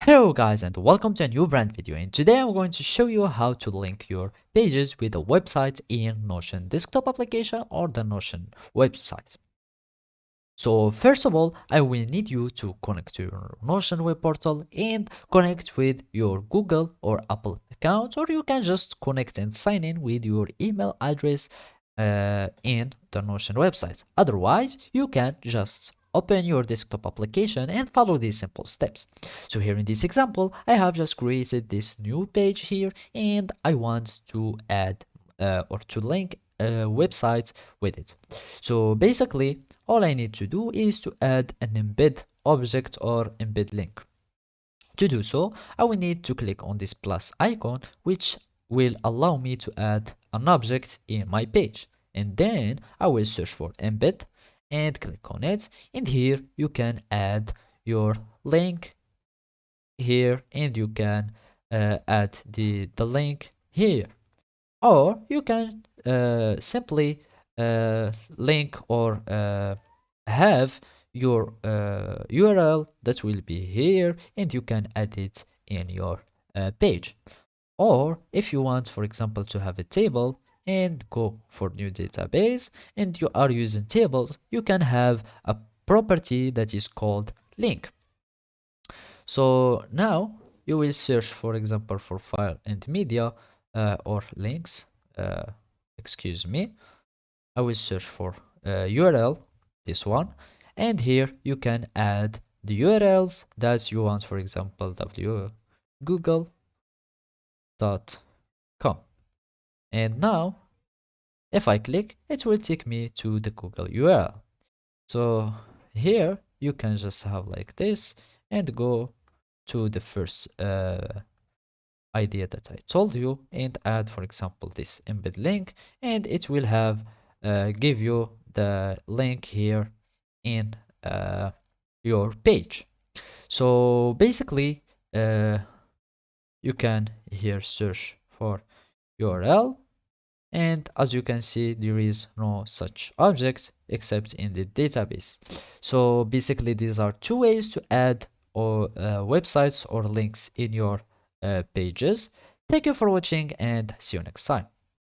Hello guys and welcome to a new brand video, and today I'm going to show you how to link your pages with a website in Notion desktop application or the Notion website. So first of all, I will need you to connect to your Notion web portal and connect with your Google or Apple account, or you can just connect and sign in with your email address in the Notion website. Otherwise, you can just open your desktop application and follow these simple steps. So here in this example, I have just created this new page here and I want to add or to link a website with it. So basically, all I need to do is to add an embed object or embed link. To do so, I will need to click on this plus icon, which will allow me to add an object in my page. And then I will search for embed and click on it. And here you can add your link here, and you can add the link here, or you can simply link or have your URL that will be here, and you can add it in your page. Or if you want, for example, to have a table and go for new database and you are using tables, you can have a property that is called link. So now you will search, for example, for file and media or links. Uh, excuse me. I will search for URL, this one, and here you can add the URLs that you want, for example, google.com. And now, if I click, it will take me to the Google URL. So here you can just have like this and go to the first idea that I told you and add, for example, this embed link, and it will have give you the link here in your page. So basically, you can here search for URL, and as you can see, there is no such object except in the database. So basically, these are two ways to add or websites or links in your pages. Thank you for watching and see you next time.